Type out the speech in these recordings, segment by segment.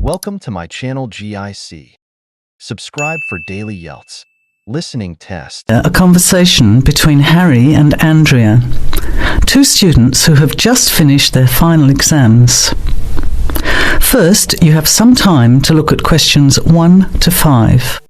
Welcome to my channel GIC. Subscribe for daily IELTS listening test. A conversation between Harry and Andrea, two students who have just finished their final exams. First, you have some time to look at questions 1 to 5.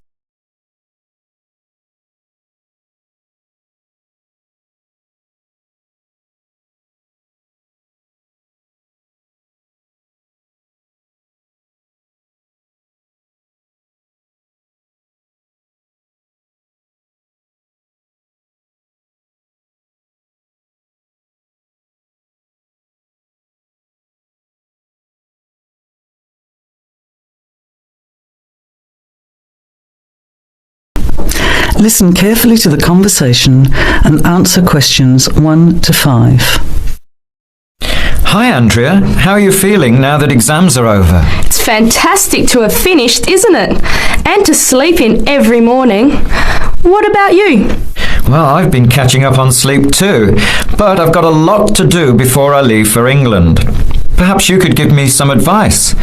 Listen carefully to the conversation and answer questions 1 to 5. Hi Andrea, how are you feeling now that exams are over? It's fantastic to have finished, isn't it? And to sleep in every morning. What about you? Well, I've been catching up on sleep too, but I've got a lot to do before I leave for England. Perhaps you could give me some advice.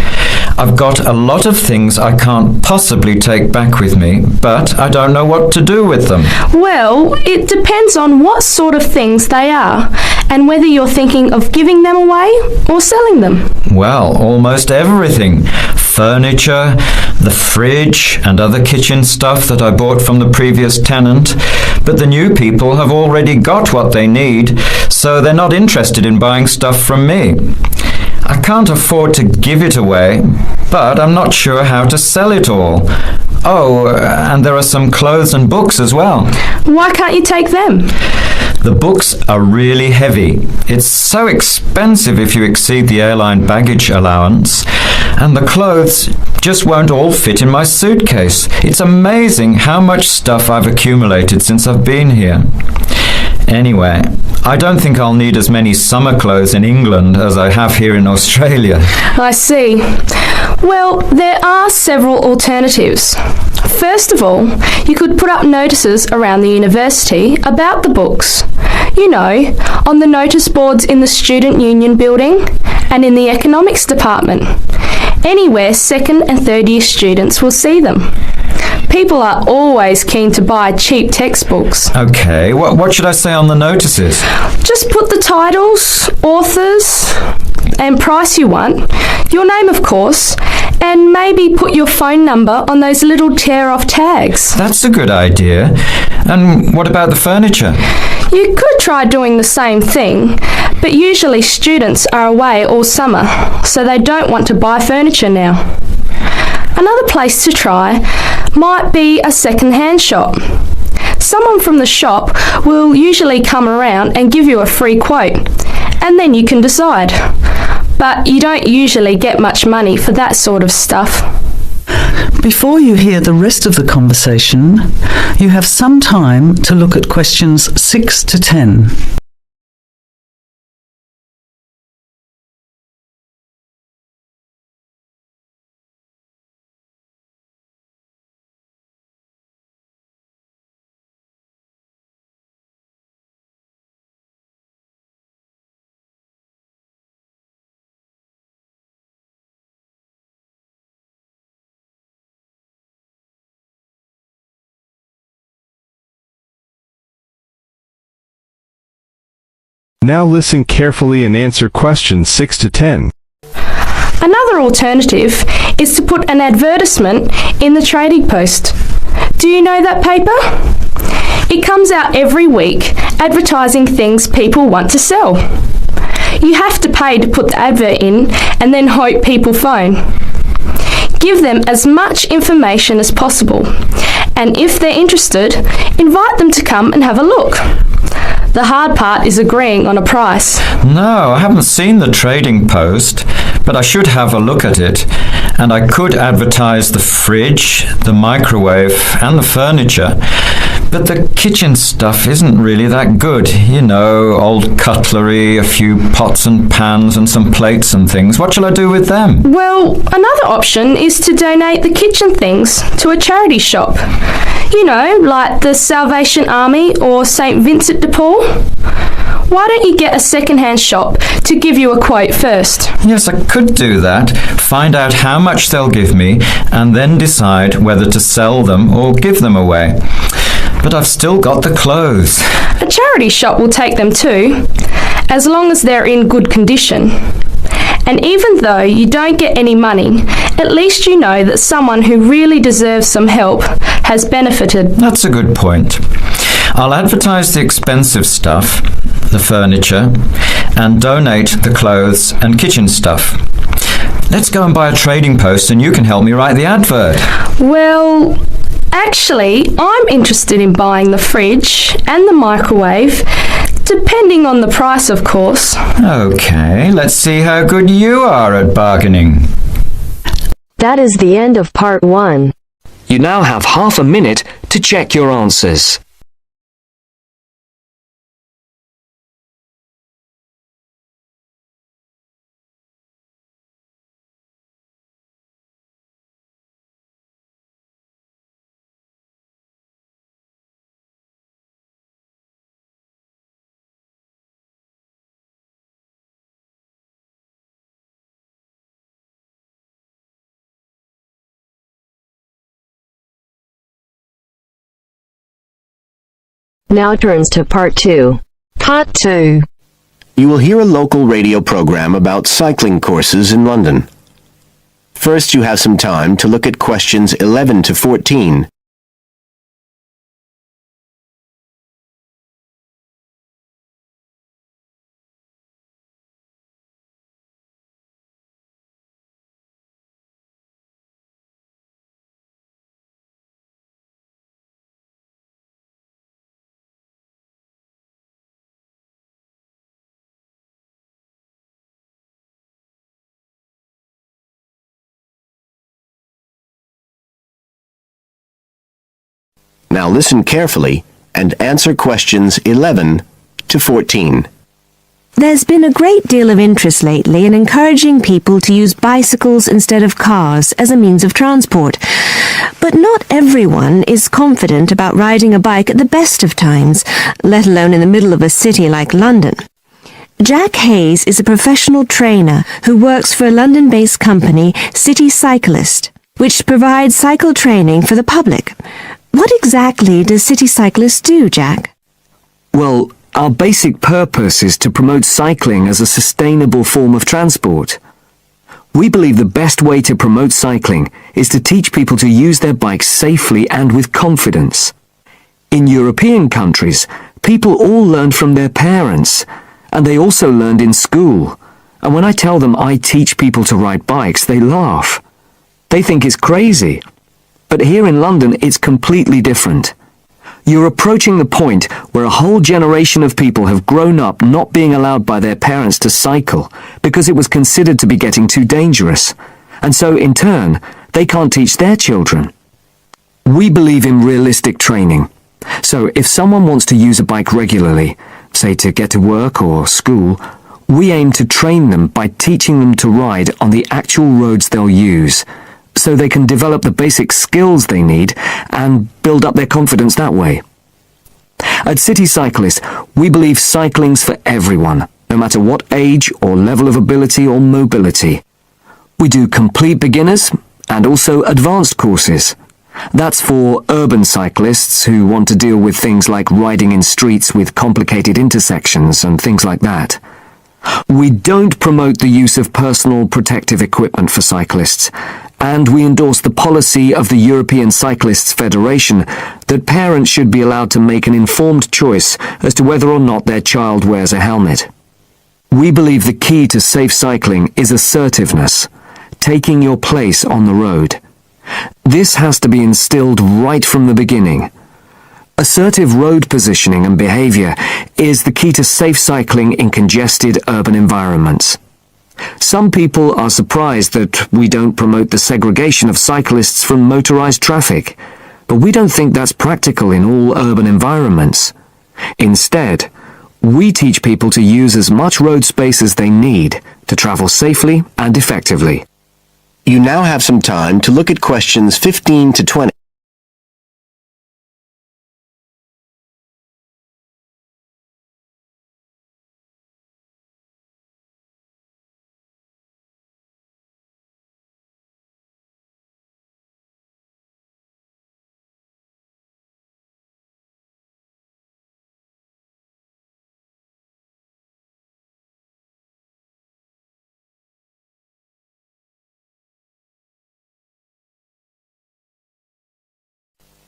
I've got a lot of things I can't possibly take back with me, but I don't know what to do with them. Well, it depends on what sort of things they are and whether you're thinking of giving them away or selling them. Well, almost everything. Furniture, the fridge and other kitchen stuff that I bought from the previous tenant. But the new people have already got what they need, so they're not interested in buying stuff from me. I can't afford to give it away, but I'm not sure how to sell it all. Oh, and there are some clothes and books as well. Why can't you take them? The books are really heavy. It's so expensive if you exceed the airline baggage allowance. And the clothes just won't all fit in my suitcase. It's amazing how much stuff I've accumulated since I've been here. Anyway, I don't think I'll need as many summer clothes in England as I have here in Australia. I see. Well, there are several alternatives. First of all, you could put up notices around the university about the books. You know, on the notice boards in the Student Union building and in the economics department. Anywhere second and third year students will see them. People are always keen to buy cheap textbooks. Okay, what should I say on the notices? Just put the titles, authors, and price you want, your name of course, and maybe put your phone number on those little tear-off tags. That's a good idea. And what about the furniture? You could try doing the same thing, but usually students are away all summer, so they don't want to buy furniture now. Another place to try might be a second-hand shop. Someone from the shop will usually come around and give you a free quote, and then you can decide. But you don't usually get much money for that sort of stuff. Before you hear the rest of the conversation, you have some time to look at questions 6 to 10. Now listen carefully and answer questions 6 to 10. Another alternative is to put an advertisement in the Trading Post. Do you know that paper? It comes out every week advertising things people want to sell. You have to pay to put the advert in and then hope people phone. Give them as much information as possible, and if they're interested, invite them to come and have a look. The hard part is agreeing on a price. No, I haven't seen the Trading Post, but I should have a look at it. And I could advertise the fridge, the microwave, and the furniture. But the kitchen stuff isn't really that good. You know, old cutlery, a few pots and pans, and some plates and things. What shall I do with them? Well, another option is to donate the kitchen things to a charity shop. You know, like the Salvation Army or St. Vincent de Paul. Why don't you get a second-hand shop to give you a quote first? Yes, I could do that. Find out how much they'll give me and then decide whether to sell them or give them away. But I've still got the clothes. A charity shop will take them too, as long as they're in good condition. And even though you don't get any money, at least you know that someone who really deserves some help has benefited. That's a good point. I'll advertise the expensive stuff, the furniture, and donate the clothes and kitchen stuff. Let's go and buy a trading post and you can help me write the advert. Well, actually, I'm interested in buying the fridge and the microwave, depending on the price, of course. Okay, let's see how good you are at bargaining. That is the end of part 1. You now have half a minute to check your answers. Now turns to part 2. Part 2. You will hear a local radio program about cycling courses in London. First, you have some time to look at questions 11 to 14. Now listen carefully and answer questions 11 to 14. There's been a great deal of interest lately in encouraging people to use bicycles instead of cars as a means of transport. But not everyone is confident about riding a bike at the best of times, let alone in the middle of a city like London. Jack Hayes is a professional trainer who works for a London-based company, City Cyclist, which provides cycle training for the public. What exactly does City Cyclist do, Jack? Well, our basic purpose is to promote cycling as a sustainable form of transport. We believe the best way to promote cycling is to teach people to use their bikes safely and with confidence. In European countries, people all learned from their parents, and they also learned in school. And when I tell them I teach people to ride bikes, they laugh. They think it's crazy. But here in London, it's completely different. You're approaching the point where a whole generation of people have grown up not being allowed by their parents to cycle because it was considered to be getting too dangerous. And so, in turn, they can't teach their children. We believe in realistic training. So if someone wants to use a bike regularly, say to get to work or school, we aim to train them by teaching them to ride on the actual roads they'll use, so they can develop the basic skills they need and build up their confidence that way. At City Cyclist, we believe cycling's for everyone, no matter what age or level of ability or mobility. We do complete beginners and also advanced courses. That's for urban cyclists who want to deal with things like riding in streets with complicated intersections and things like that. We don't promote the use of personal protective equipment for cyclists, and we endorse the policy of the European Cyclists Federation that parents should be allowed to make an informed choice as to whether or not their child wears a helmet. We believe the key to safe cycling is assertiveness, taking your place on the road. This has to be instilled right from the beginning. Assertive road positioning and behavior is the key to safe cycling in congested urban environments. Some people are surprised that we don't promote the segregation of cyclists from motorized traffic, but we don't think that's practical in all urban environments. Instead, we teach people to use as much road space as they need to travel safely and effectively. You now have some time to look at questions 15 to 20.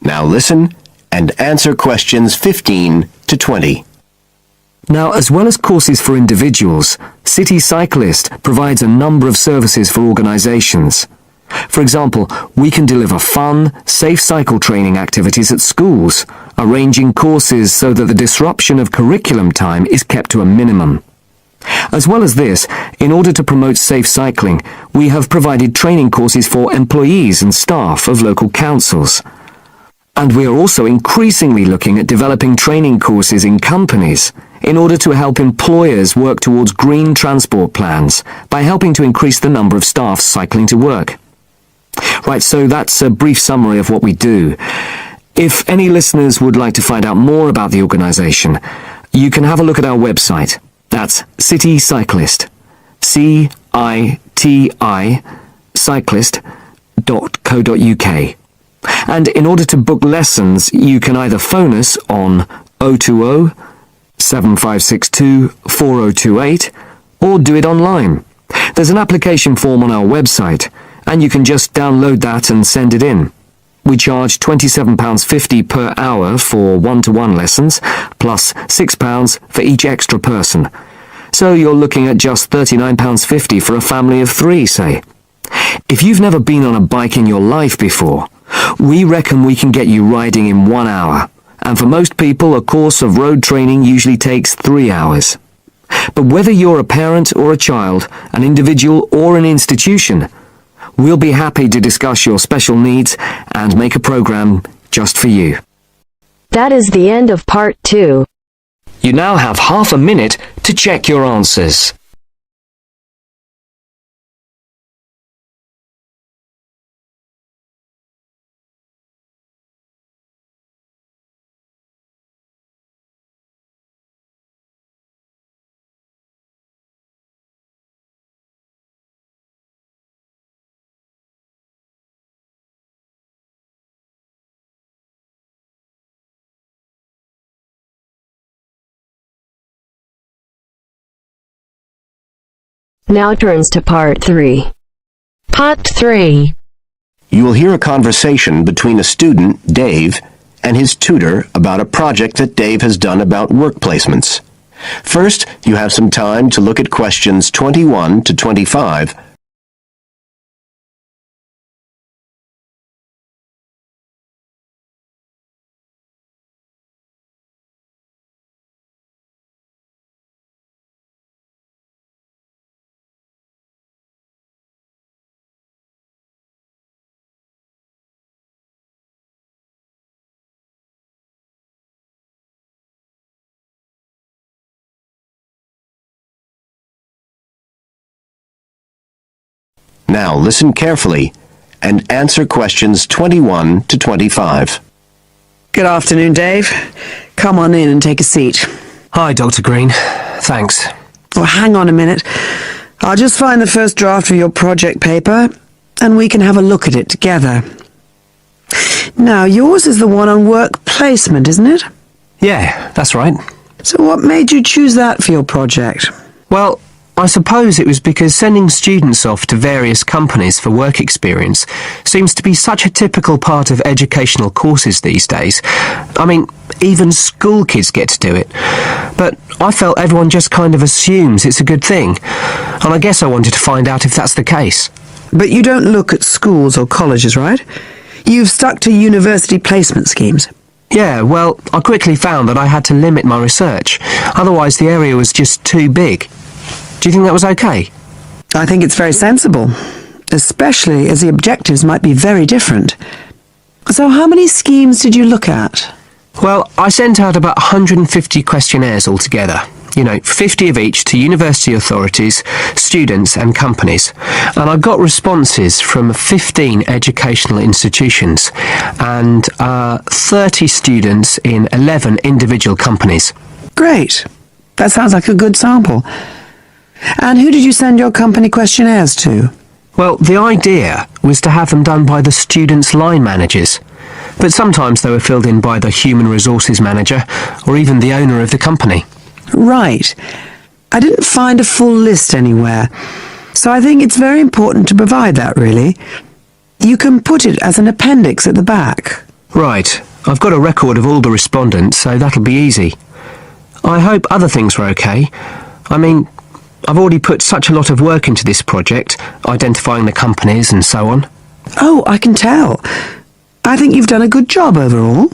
Now listen and answer questions 15 to 20. Now, as well as courses for individuals, City Cyclist provides a number of services for organisations. For example, we can deliver fun, safe cycle training activities at schools, arranging courses so that the disruption of curriculum time is kept to a minimum. As well as this, in order to promote safe cycling, we have provided training courses for employees and staff of local councils. And we are also increasingly looking at developing training courses in companies in order to help employers work towards green transport plans by helping to increase the number of staff cycling to work. Right, so that's a brief summary of what we do. If any listeners would like to find out more about the organisation, you can have a look at our website. That's City Cyclist. C-I-T-I cyclist.co.uk. And in order to book lessons, you can either phone us on 020 7562 4028 or do it online. There's an application form on our website, and you can just download that and send it in. We charge £27.50 per hour for one-to-one lessons, plus £6 for each extra person. So you're looking at just £39.50 for a family of 3, say. If you've never been on a bike in your life before, we reckon we can get you riding in 1 hour, and for most people a course of road training usually takes 3 hours. But whether you're a parent or a child, an individual or an institution, we'll be happy to discuss your special needs and make a program just for you. That is the end of part 2. You now have half a minute to check your answers. Now turns to part 3. Part 3. You will hear a conversation between a student, Dave, and his tutor about a project that Dave has done about work placements. First, you have some time to look at questions 21 to 25. Now listen carefully and answer questions 21 to 25. Good afternoon, Dave. Come on in and take a seat. Hi, Dr. Green. Thanks. Oh, hang on a minute. I'll just find the first draft of your project paper, and we can have a look at it together. Now, yours is the one on work placement, isn't it? Yeah, that's right. So what made you choose that for your project? Well, I suppose it was because sending students off to various companies for work experience seems to be such a typical part of educational courses these days. I mean, even school kids get to do it. But I felt everyone just kind of assumes it's a good thing, and I guess I wanted to find out if that's the case. But you don't look at schools or colleges, right? You've stuck to university placement schemes. Yeah, well, I quickly found that I had to limit my research. Otherwise, the area was just too big. Do you think that was okay? I think it's very sensible, especially as the objectives might be very different. So how many schemes did you look at? Well, I sent out about 150 questionnaires altogether. 50 of each to university authorities, students and companies. And I got responses from 15 educational institutions and 30 students in 11 individual companies. Great. That sounds like a good sample. And who did you send your company questionnaires to? Well, the idea was to have them done by the students' line managers, but sometimes they were filled in by the human resources manager or even the owner of the company. Right. I didn't find a full list anywhere, so I think it's very important to provide that, really. You can put it as an appendix at the back. Right, I've got a record of all the respondents, so that'll be easy. I hope other things were okay. I mean, I've already put such a lot of work into this project, identifying the companies and so on. Oh, I can tell. I think you've done a good job overall.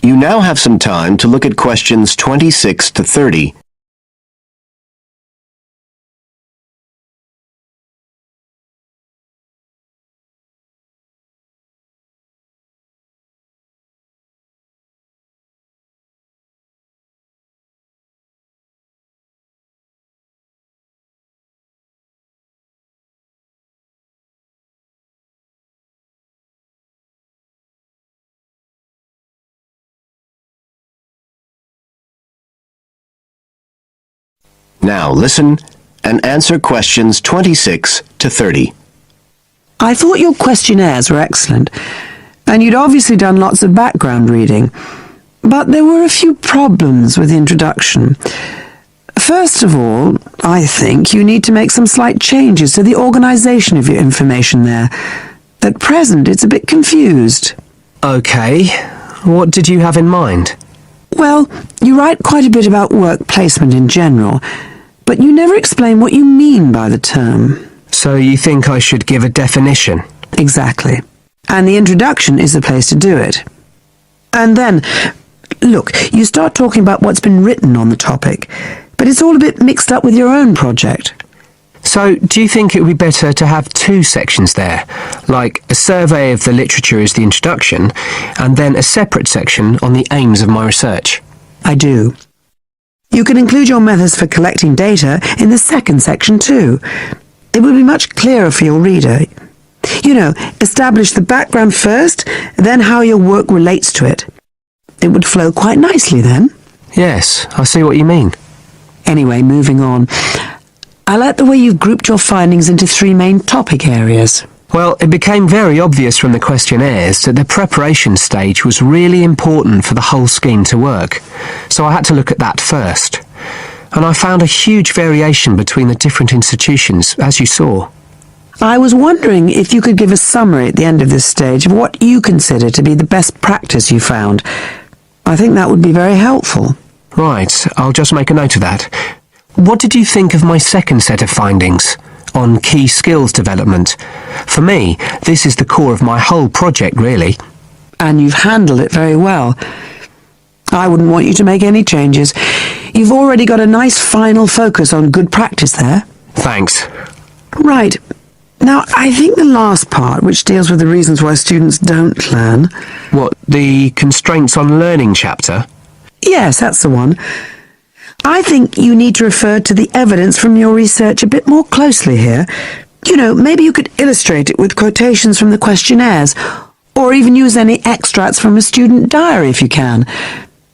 You now have some time to look at questions 26 to 30. Now listen and answer questions 26 to 30. I thought your questionnaires were excellent, and you'd obviously done lots of background reading, but there were a few problems with the introduction. First of all, I think you need to make some slight changes to the organisation of your information there. At present, it's a bit confused. Okay, what did you have in mind? Well, you write quite a bit about work placement in general, but you never explain what you mean by the term. So you think I should give a definition? Exactly. And the introduction is the place to do it. And then, look, you start talking about what's been written on the topic, but it's all a bit mixed up with your own project. So, do you think it would be better to have two sections there, like a survey of the literature as the introduction, and then a separate section on the aims of my research? I do. You can include your methods for collecting data in the second section too. It will be much clearer for your reader. You know, establish the background first, then how your work relates to it. It would flow quite nicely then. Yes, I see what you mean. Anyway, moving on. I like the way you've grouped your findings into three main topic areas. Well, it became very obvious from the questionnaires that the preparation stage was really important for the whole scheme to work, so I had to look at that first. And I found a huge variation between the different institutions, as you saw. I was wondering if you could give a summary at the end of this stage of what you consider to be the best practice you found. I think that would be very helpful. Right, I'll just make a note of that. What did you think of my second set of findings on key skills development? For me, this is the core of my whole project, really. And you've handled it very well. I wouldn't want you to make any changes. You've already got a nice final focus on good practice there. Thanks. Right. Now, I think the last part, which deals with the reasons why students don't learn... What, the constraints on learning chapter? Yes, that's the one. I think you need to refer to the evidence from your research a bit more closely here. You know, maybe you could illustrate it with quotations from the questionnaires, or even use any extracts from a student diary if you can,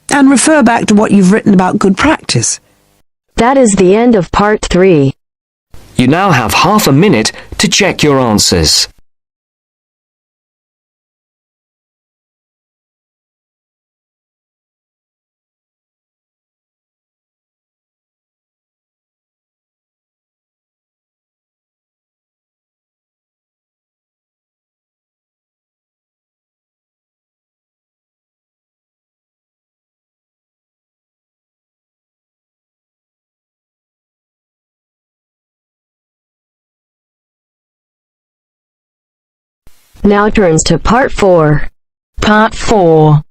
and refer back to what you've written about good practice. That is the end of part 3. You now have half a minute to check your answers. Now turns to part 4. Part 4.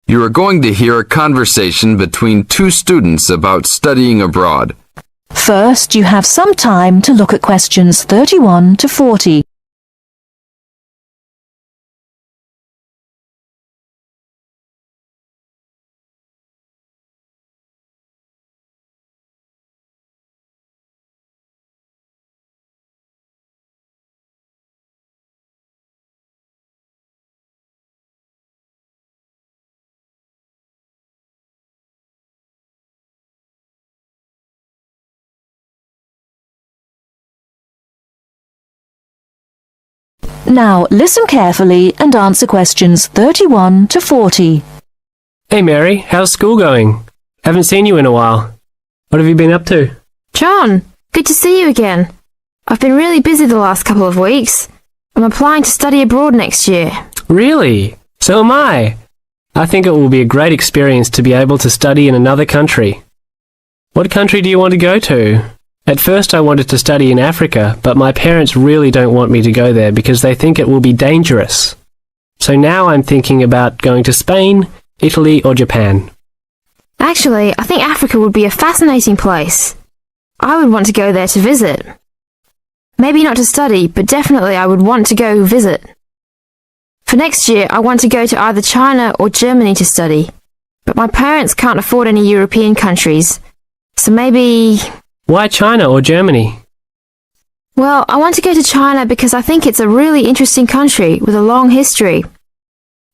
You are going to hear a conversation between two students about studying abroad. First, you have some time to look at questions 31 to 40. Now, listen carefully and answer questions 31 to 40. Hey Mary, how's school going? Haven't seen you in a while. What have you been up to? John, good to see you again. I've been really busy the last couple of weeks. I'm applying to study abroad next year. Really? So am I. I think it will be a great experience to be able to study in another country. What country do you want to go to? At first I wanted to study in Africa, but my parents really don't want me to go there because they think it will be dangerous. So now I'm thinking about going to Spain, Italy or Japan. Actually, I think Africa would be a fascinating place. I would want to go there to visit. Maybe not to study, but definitely I would want to go visit. For next year, I want to go to either China or Germany to study, but my parents can't afford any European countries, so maybe... Why China or Germany? Well, I want to go to China because I think it's a really interesting country with a long history.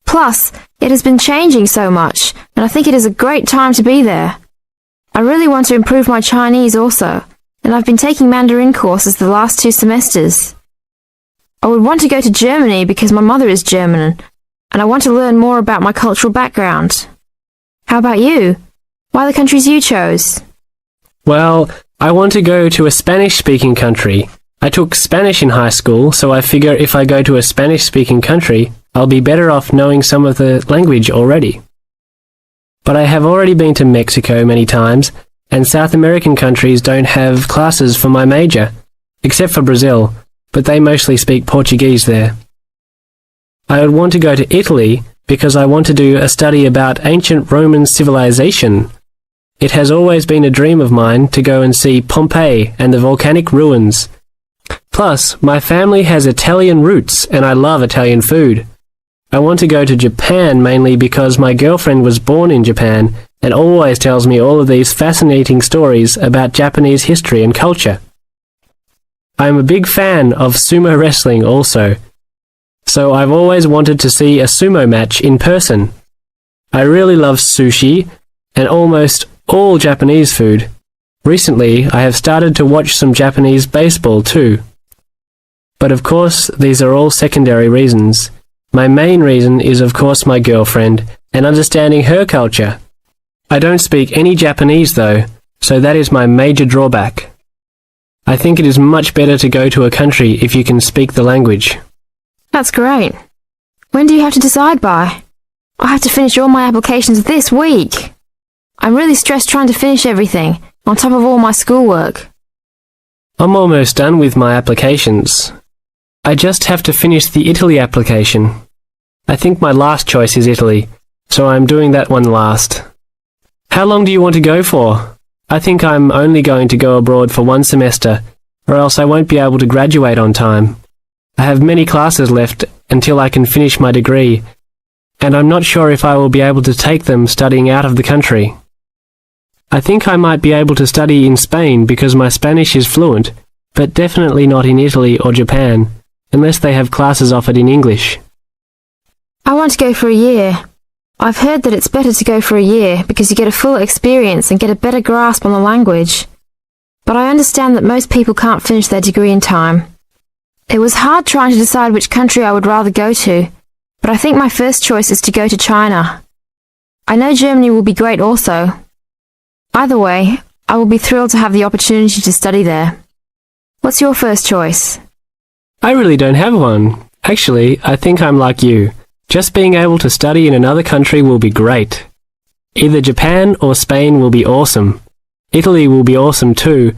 Plus, it has been changing so much, and I think it is a great time to be there. I really want to improve my Chinese also, and I've been taking Mandarin courses the last 2 semesters. I would want to go to Germany because my mother is German, and I want to learn more about my cultural background. How about you? Why the countries you chose? Well, I want to go to a Spanish-speaking country. I took Spanish in high school, so I figure if I go to a Spanish-speaking country, I'll be better off knowing some of the language already. But I have already been to Mexico many times, and South American countries don't have classes for my major, except for Brazil, but they mostly speak Portuguese there. I would want to go to Italy because I want to do a study about ancient Roman civilization. It has always been a dream of mine to go and see Pompeii and the volcanic ruins. Plus, my family has Italian roots and I love Italian food. I want to go to Japan mainly because my girlfriend was born in Japan and always tells me all of these fascinating stories about Japanese history and culture. I am a big fan of sumo wrestling also, so I've always wanted to see a sumo match in person. I really love sushi and almost all Japanese food. Recently, I have started to watch some Japanese baseball too. But of course, these are all secondary reasons. My main reason is of course my girlfriend and understanding her culture. I don't speak any Japanese though, so that is my major drawback. I think it is much better to go to a country if you can speak the language. That's great. When do you have to decide by? I have to finish all my applications this week. I'm really stressed trying to finish everything, on top of all my schoolwork. I'm almost done with my applications. I just have to finish the Italy application. I think my last choice is Italy, so I'm doing that one last. How long do you want to go for? I think I'm only going to go abroad for 1 semester, or else I won't be able to graduate on time. I have many classes left until I can finish my degree, and I'm not sure if I will be able to take them studying out of the country. I think I might be able to study in Spain because my Spanish is fluent, but definitely not in Italy or Japan, unless they have classes offered in English. I want to go for a year. I've heard that it's better to go for a year because you get a full experience and get a better grasp on the language. But I understand that most people can't finish their degree in time. It was hard trying to decide which country I would rather go to, but I think my first choice is to go to China. I know Germany will be great also. Either way, I will be thrilled to have the opportunity to study there. What's your first choice? I really don't have one. Actually, I think I'm like you. Just being able to study in another country will be great. Either Japan or Spain will be awesome. Italy will be awesome too.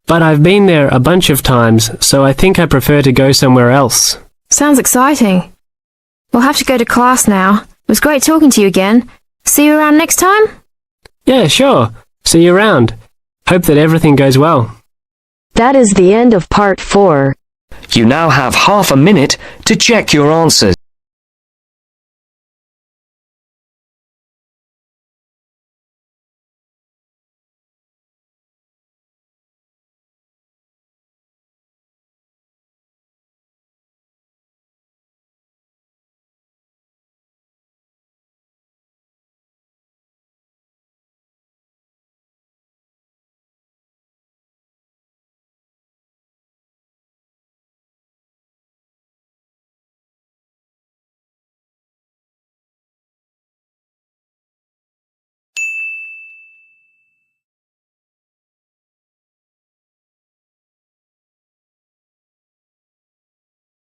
But I've been there a bunch of times, so I think I prefer to go somewhere else. Sounds exciting. We'll have to go to class now. It was great talking to you again. See you around next time? Yeah, sure. See you around. Hope that everything goes well. That is the end of part 4. You now have half a minute to check your answers.